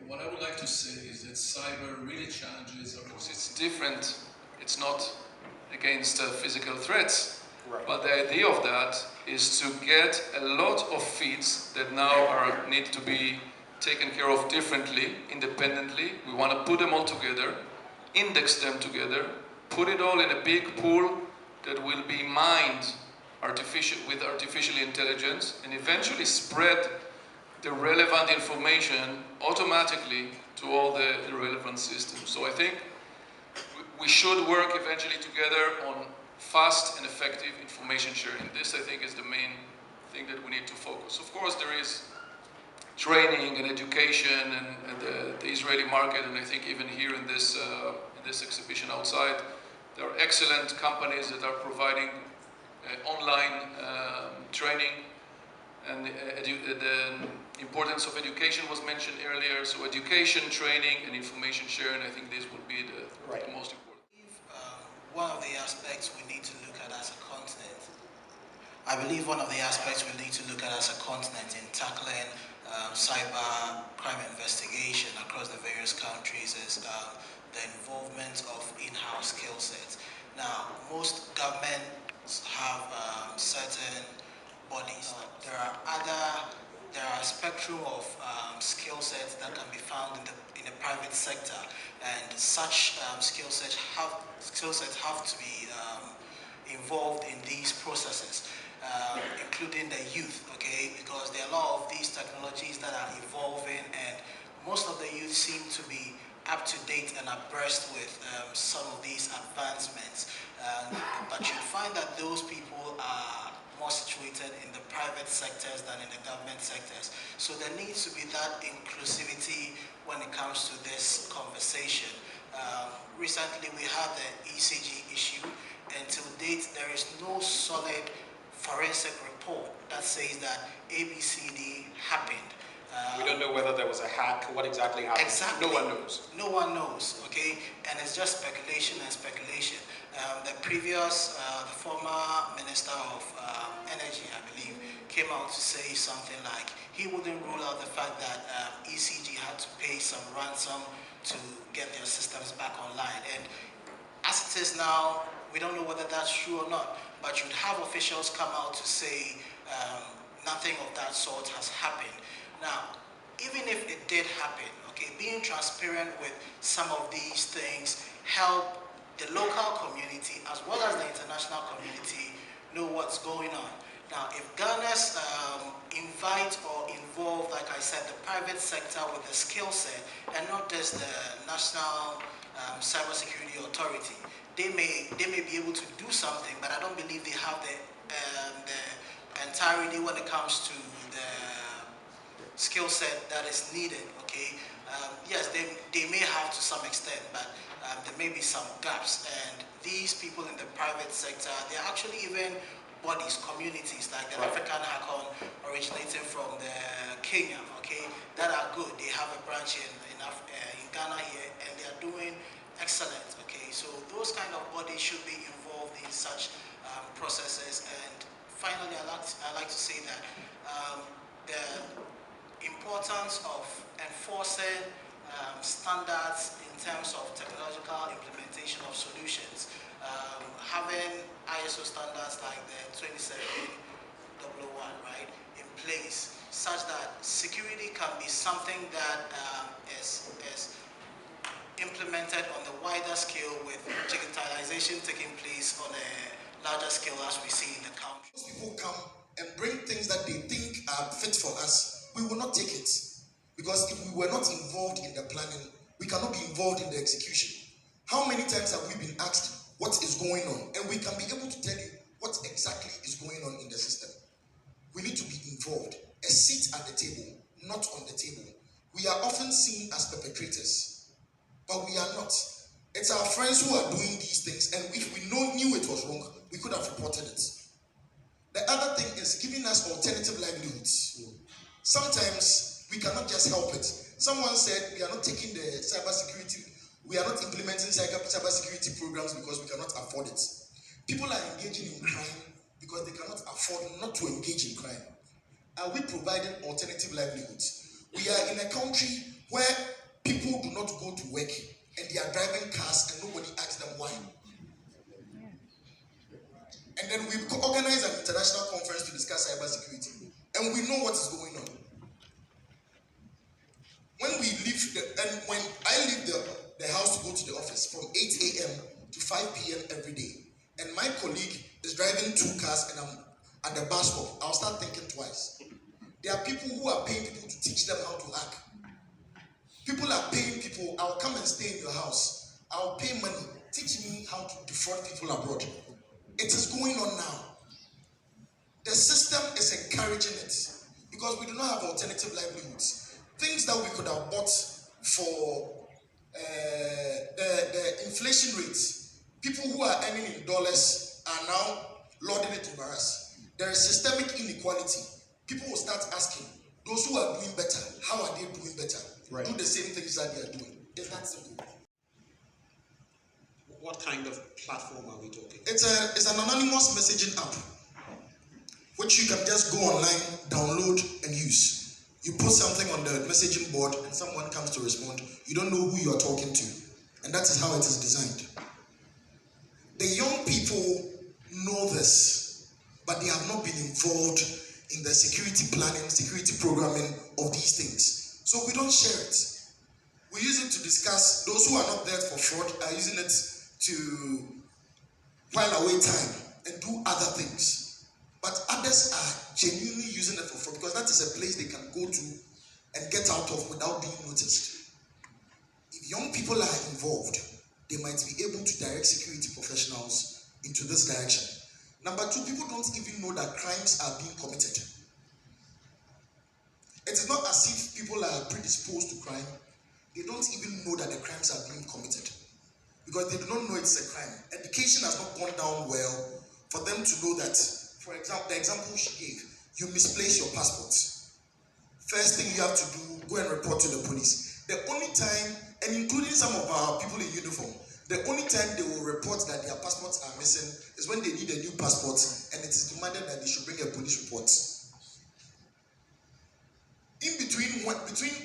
what I would like to say is that cyber really challenges our... It's different. It's not against physical threats. Right. But the idea of that is to get a lot of feeds that now need to be taken care of differently, independently. We want to put them all together, index them together, put it all in a big pool that will be mined with artificial intelligence, and eventually spread the relevant information automatically to all the relevant systems. So I think we should work eventually together on fast and effective information sharing. This, I think, is the main thing that we need to focus. Of course, there is training and education and the Israeli market, and I think even here in this exhibition outside, there are excellent companies that are providing online training, and the importance of education was mentioned earlier. So education, training, and information sharing, I think this would be the most important. One of the aspects we need to look at as a continent, I believe one of the aspects we need to look at as a continent in tackling cyber crime investigation across the various countries is the involvement of in-house skill sets. Now, most governments have certain bodies. There are a spectrum of skill sets that can be found in the private sector, and such skill sets have to be involved in these processes, including the youth, okay? Because there are a lot of these technologies that are evolving, and most of the youth seem to be up to date and abreast with some of these advancements. But you find that those people are more situated in the private sectors than in the government sectors. So there needs to be that inclusivity when it comes to this conversation. Recently we had the ECG issue, and to date there is no solid forensic report that says that ABCD happened. We don't know whether there was a hack, what exactly happened. Exactly. No one knows. No one knows, okay? And it's just speculation and speculation. The previous, the former Minister of Energy, I believe, came out to say something like he wouldn't rule out the fact that ECG had to pay some ransom to get their systems back online. And as it is now, we don't know whether that's true or not, but you'd have officials come out to say nothing of that sort has happened. Now, even if it did happen, okay, being transparent with some of these things help the local community as well as the international community know what's going on. Now, if Ghana's invite or involve, like I said, the private sector with the skill set and not just the National Cybersecurity Authority, they may be able to do something, but I don't believe they have the entirety when it comes to the skill set that is needed, okay? Yes, they may have to some extent, but there may be some gaps, and these people in the private sector, they're actually even bodies, communities, like the African Hackon originating from the Kenya, okay, that are good. They have a branch in Ghana here, and they are doing excellent, okay? So those kind of bodies should be involved in such processes. And finally, I like to say that the importance of enforcing standards in terms of technological implementation of solutions, having ISO standards like the 27001, right, in place, such that security can be something that is implemented on the wider scale, with digitalization taking place on a larger scale as we see in the country. Most people come and bring things that they think are fit for us. We will not take it, because if we were not involved in the planning, we cannot be involved in the execution. How many times have we been asked what is going on, and we can be able to tell you what exactly is going on in the system? We need to be involved. A seat at the table, not on the table. We are often seen as perpetrators, but we are not. It's our friends who are doing these things, and if we knew it was wrong, we could have reported it. The other thing is giving us alternative livelihoods. Sometimes we cannot just help it. Someone said we are not taking the cybersecurity, we are not implementing cybersecurity programs because we cannot afford it. People are engaging in crime because they cannot afford not to engage in crime. Are we providing alternative livelihoods? We are in a country where people do not go to work and they are driving cars and nobody asks them why. And then we organize an international conference to discuss cybersecurity, and we know what is going on. When I leave the house to go to the office from 8 a.m. to 5 p.m. every day, and my colleague is driving 2 cars and I'm at the bus stop, I'll start thinking twice. There are people who are paying people to teach them how to hack. People are paying people, I'll come and stay in your house. I'll pay money, teach me how to defraud people abroad. It is going on now. The system is encouraging it because we do not have alternative livelihoods. Things that we could have bought for the inflation rates, people who are earning in dollars are now lording it over us. There is systemic inequality. People will start asking, those who are doing better, how are they doing better? Right. Do the same things that they are doing. It's that simple. What kind of platform are we talking? It's an anonymous messaging app, which you can just go online, download, and use. You put something on the messaging board, and someone comes to respond. You don't know who you are talking to, and that is how it is designed. The young people know this, but they have not been involved in the security planning, security programming of these things. So we don't share it. We use it to discuss. Those who are not there for fraud are using it to while away time and do other things. But others are genuinely using it for fraud because that is a place they can go to and get out of without being noticed. If young people are involved, they might be able to direct security professionals into this direction. Number 2, people don't even know that crimes are being committed. It is not as if people are predisposed to crime. They don't even know that the crimes are being committed because they do not know it's a crime. Education has not gone down well for them to know that. For example, the example she gave, you misplace your passport. First thing you have to do, go and report to the police. The only time, and including some of our people in uniform, the only time they will report that their passports are missing is when they need a new passport and it is demanded that they should bring a police report. In between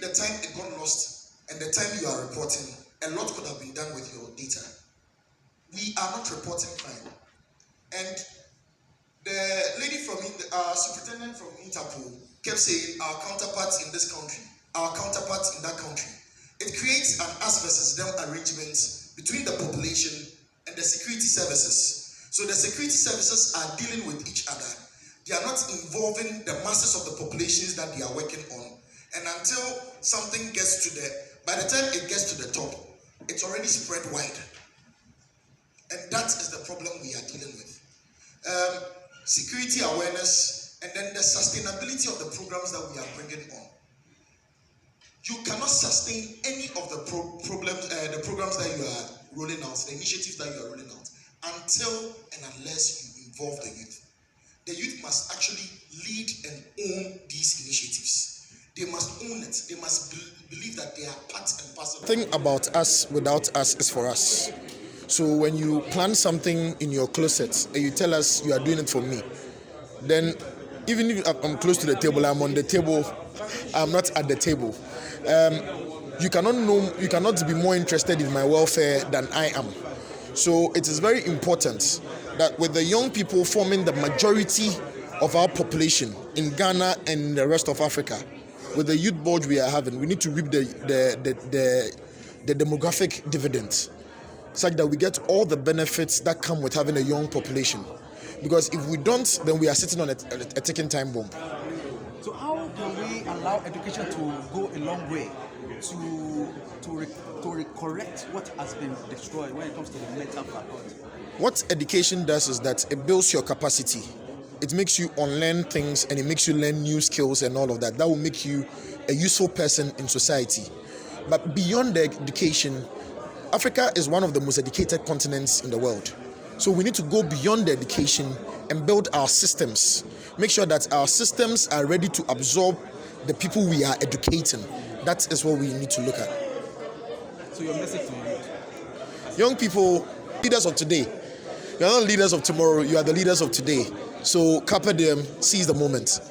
the time it got lost and the time you are reporting, a lot could have been done with your data. We are not reporting crime. And the lady from our superintendent from Interpol kept saying our counterparts in this country, our counterparts in that country. It creates an us versus them arrangement between the population and the security services. So the security services are dealing with each other. They are not involving the masses of the populations that they are working on. And until something gets to by the time it gets to the top, it's already spread wide. And that is the problem we are dealing with. Security awareness, and then the sustainability of the programs that we are bringing on. You cannot sustain any of the programs that you are rolling out, the initiatives that you are rolling out, until and unless you involve the youth. The youth must actually lead and own these initiatives. They must own it. They must believe that they are part and parcel. The thing about us without us is for us. So when you plan something in your closet and you tell us you are doing it for me, then even if I'm close to the table, I'm on the table, I'm not at the table. You cannot be more interested in my welfare than I am. So it is very important that with the young people forming the majority of our population in Ghana and the rest of Africa, with the youth bulge we are having, we need to reap the demographic dividend, such that we get all the benefits that come with having a young population. Because if we don't, then we are sitting on a ticking time bomb. So how can we allow education to go a long way to correct what has been destroyed when it comes to the mental faculty? What education does is that it builds your capacity. It makes you unlearn things and it makes you learn new skills and all of that. That will make you a useful person in society. But beyond the education, Africa is one of the most educated continents in the world. So we need to go beyond the education and build our systems. Make sure that our systems are ready to absorb the people we are educating. That is what we need to look at. So your message to youth? Young people, leaders of today. You are not leaders of tomorrow, you are the leaders of today. So carpe diem, seize the moment.